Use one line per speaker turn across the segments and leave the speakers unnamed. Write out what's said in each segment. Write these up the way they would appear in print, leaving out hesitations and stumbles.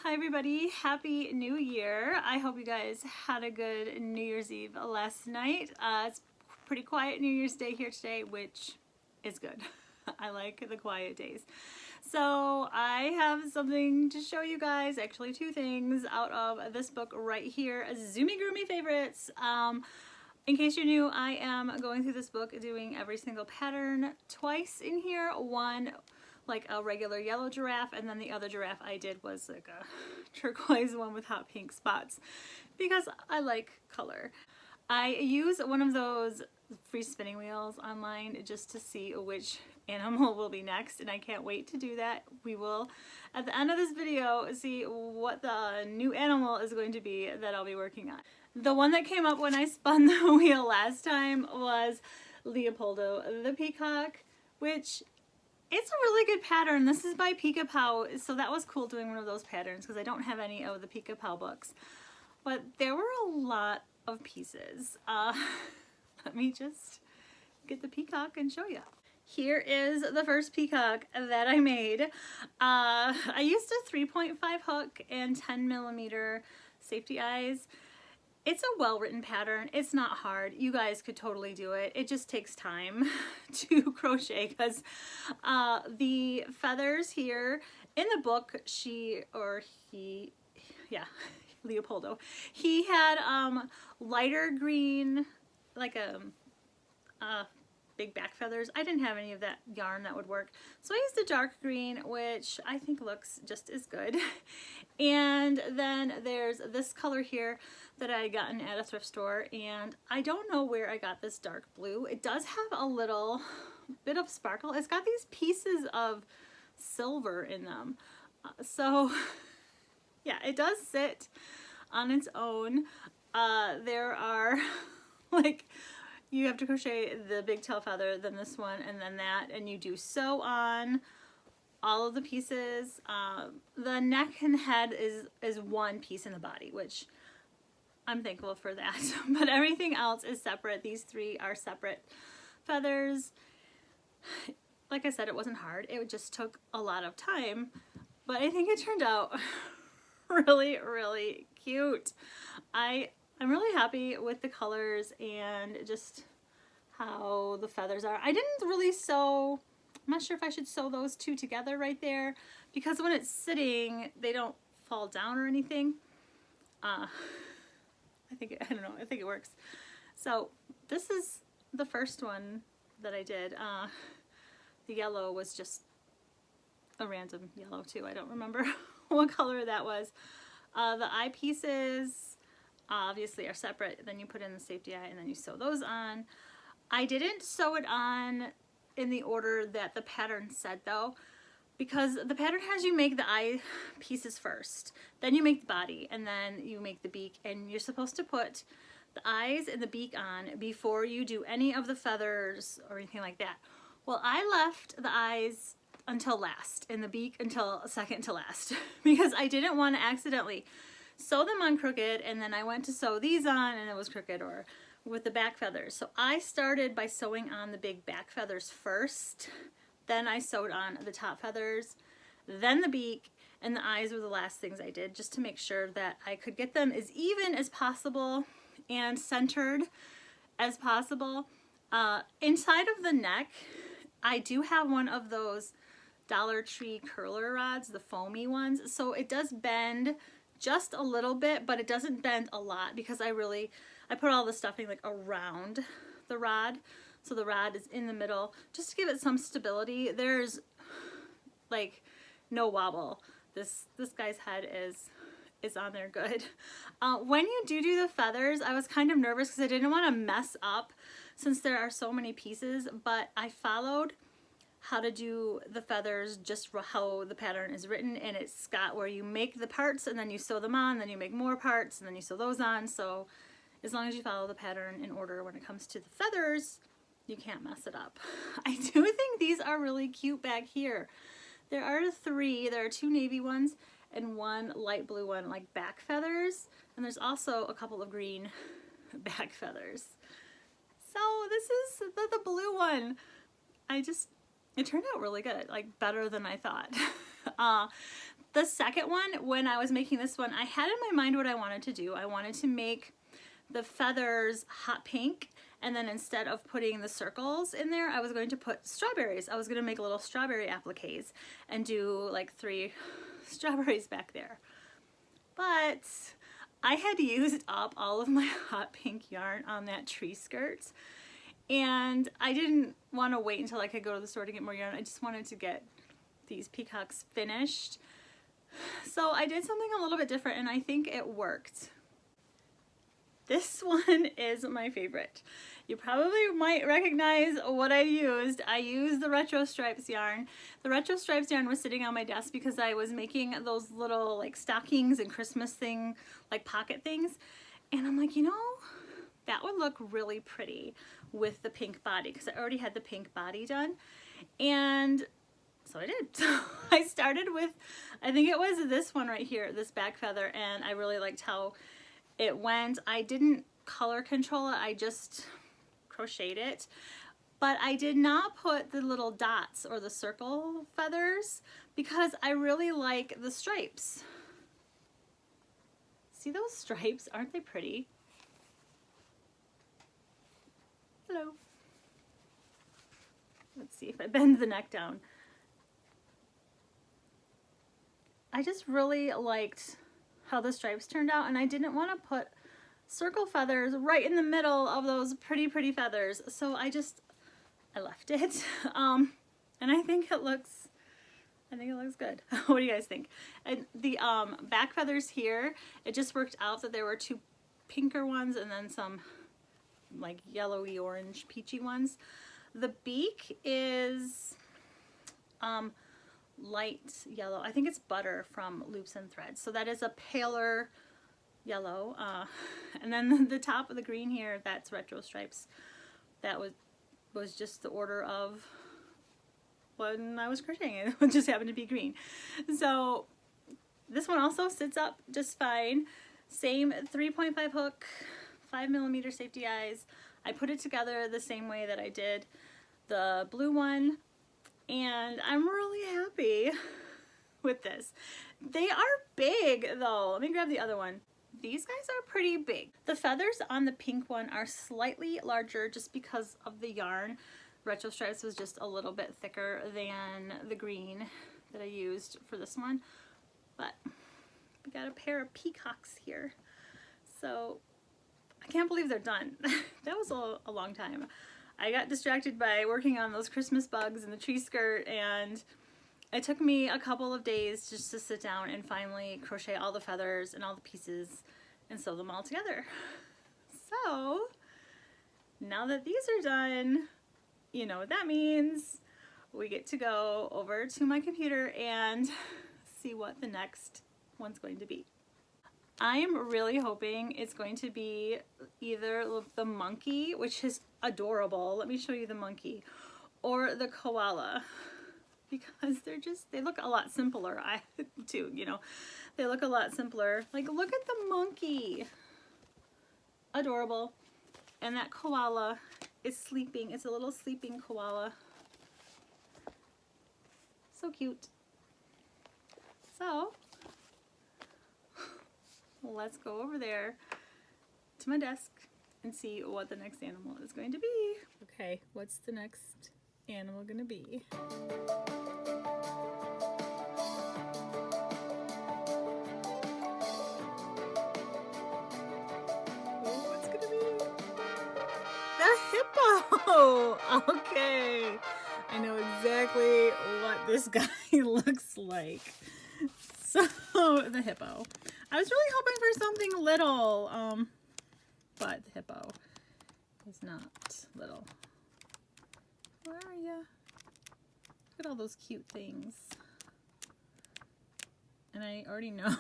Hi everybody, Happy New Year. I hope you guys had a good New Year's Eve last night. It's pretty quiet New Year's Day here today, which is good. I like the quiet days. So I have something to show you guys, actually two things out of this book right here, Zoomigurumi Favorites. In case you're new, I am going through this book doing every single pattern twice in here. One like a regular yellow giraffe, and then the other giraffe I did was like a turquoise one with hot pink spots because I like color. I use one of those free spinning wheels online just to see which animal will be next, and I can't wait to do that. We will, at the end of this video, see what the new animal is going to be that I'll be working on. The one that came up when I spun the wheel last time was Leopoldo the Peacock, which it's a really good pattern. This is by Pica, so that was cool doing one of those patterns because I don't have any of the Pica books. But there were a lot of pieces. Let me just get the peacock and show you. Here is the first peacock that I made. I used a 3.5 hook and 10mm safety eyes. It's a well-written pattern. It's not hard. You guys could totally do it. It just takes time to crochet because the feathers here in the book, Leopoldo, he had lighter green, like big back feathers. I didn't have any of that yarn that would work, so I used a dark green, which I think looks just as good. And then there's this color here that I had gotten at a thrift store, and I don't know where I got this dark blue. It does have a little bit of sparkle. It's got these pieces of silver in them, so yeah, it does sit on its own. There are like, you have to crochet the big tail feather, then this one, and then that, and you do sew on all of the pieces. The neck and head is one piece in the body, which I'm thankful for that. But everything else is separate. These three are separate feathers. Like I said, it wasn't hard. It just took a lot of time, but I think it turned out really, really cute. I'm really happy with the colors and just how the feathers are. I didn't really sew, I'm not sure if I should sew those two together right there because when it's sitting, they don't fall down or anything. I think it works. So this is the first one that I did. The yellow was just a random yellow too. I don't remember what color that was. The eye pieces obviously are separate. Then you put in the safety eye and then you sew those on. I didn't sew it on in the order that the pattern said though, because the pattern has you make the eye pieces first, then you make the body, and then you make the beak, and you're supposed to put the eyes and the beak on before you do any of the feathers or anything like that. Well, I left the eyes until last and the beak until second to last because I didn't want to accidentally sew them on crooked and then I went to sew these on and it was crooked, or with the back feathers. So I started by sewing on the big back feathers first, then I sewed on the top feathers, then the beak, and the eyes were the last things I did just to make sure that I could get them as even as possible and centered as possible. Inside of the neck, I do have one of those Dollar Tree curler rods, the foamy ones, so it does bend just a little bit, but it doesn't bend a lot because I put all the stuffing like around the rod, so the rod is in the middle just to give it some stability. There's like no wobble. This guy's head is on there good. When you do the feathers, I was kind of nervous because I didn't want to mess up since there are so many pieces, but I followed how to do the feathers just how the pattern is written, and it's got where you make the parts and then you sew them on, then you make more parts and then you sew those on. So as long as you follow the pattern in order when it comes to the feathers, you can't mess it up. I do think these are really cute back here. There are three. There are two navy ones and one light blue one, like back feathers, and there's also a couple of green back feathers. So this is the blue one. It turned out really good, like better than I thought. The second one, when I was making this one, I had in my mind what I wanted to do. I wanted to make the feathers hot pink, and then instead of putting the circles in there, I was going to put strawberries. I was going to make little strawberry appliques and do like 3 strawberries back there. But I had used up all of my hot pink yarn on that tree skirt, and I didn't want to wait until I could go to the store to get more yarn. I just wanted to get these peacocks finished. So I did something a little bit different, and I think it worked. This one is my favorite. You probably might recognize what I used. I used the Retro Stripes yarn. The Retro Stripes yarn was sitting on my desk because I was making those little like stockings and Christmas thing, like pocket things. And I'm like, you know, that would look really pretty with the pink body, because I already had the pink body done. And so I did. So I started with, I think it was this one right here, this back feather, and I really liked how it went. I didn't color control it, I just crocheted it, but I did not put the little dots or the circle feathers because I really like the stripes. See those stripes? Aren't they pretty? Hello. Let's see if I bend the neck down. I just really liked how the stripes turned out, and I didn't want to put circle feathers right in the middle of those pretty feathers, so I left it. And I think it looks good. What do you guys think? And the back feathers here, it just worked out that there were 2 pinker ones and then some like yellowy orange peachy ones. The beak is light yellow. I think it's Butter from Loops and Threads. So that is a paler yellow. And then the top of the green here, that's Retro Stripes. That was just the order of when I was crocheting. It just happened to be green. So this one also sits up just fine. Same 3.5 hook, 5mm safety eyes. I put it together the same way that I did the blue one, and I'm really happy with this. They are big though. Let me grab the other one. These guys are pretty big. The feathers on the pink one are slightly larger just because of the yarn. Retro Stripes was just a little bit thicker than the green that I used for this one. But we got a pair of peacocks here. So I can't believe they're done. That was a long time. I got distracted by working on those Christmas bugs and the tree skirt, and it took me a couple of days just to sit down and finally crochet all the feathers and all the pieces and sew them all together. So now that these are done, you know what that means. We get to go over to my computer and see what the next one's going to be. I am really hoping it's going to be either the monkey, which is adorable. Let me show you the monkey, or the koala, because they look a lot simpler. Too, you know, they look a lot simpler. Like, look at the monkey. Adorable. And that koala is sleeping. It's a little sleeping koala. So cute. So let's go over there to my desk and see what the next animal is going to be. Okay, what's the next animal going to be? Oh, what's going to be? The hippo! Okay, I know exactly what this guy looks like. So, the hippo. I was really hoping for something little, but the hippo is not little. Where are you? Look at all those cute things. And I already know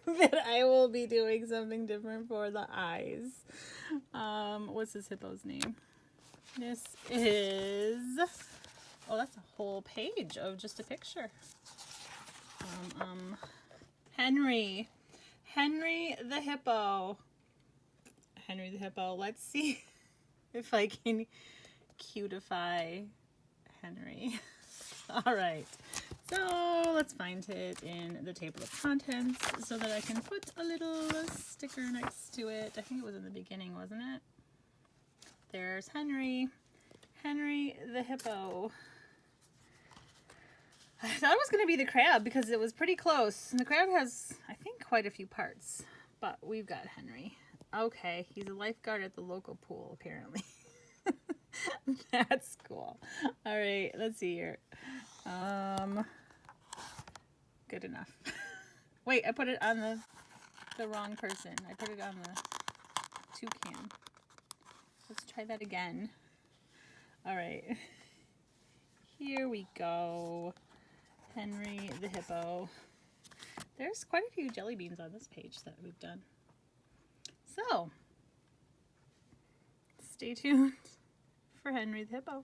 that I will be doing something different for the eyes. What's this hippo's name? This is, oh, that's a whole page of just a picture. Henry the hippo. Henry the hippo. Let's see if I can cutify Henry. All right. So let's find it in the table of contents so that I can put a little sticker next to it. I think it was in the beginning, wasn't it? There's Henry. Henry the hippo. I thought it was going to be the crab because it was pretty close. And the crab has, I think, quite a few parts. But we've got Henry. Okay, he's a lifeguard at the local pool, apparently. That's cool. All right, let's see here. Good enough. Wait, I put it on the wrong person. I put it on the toucan. Let's try that again. All right. Here we go. Henry the hippo. There's quite a few jelly beans on this page that we've done. So, stay tuned for Henry the hippo.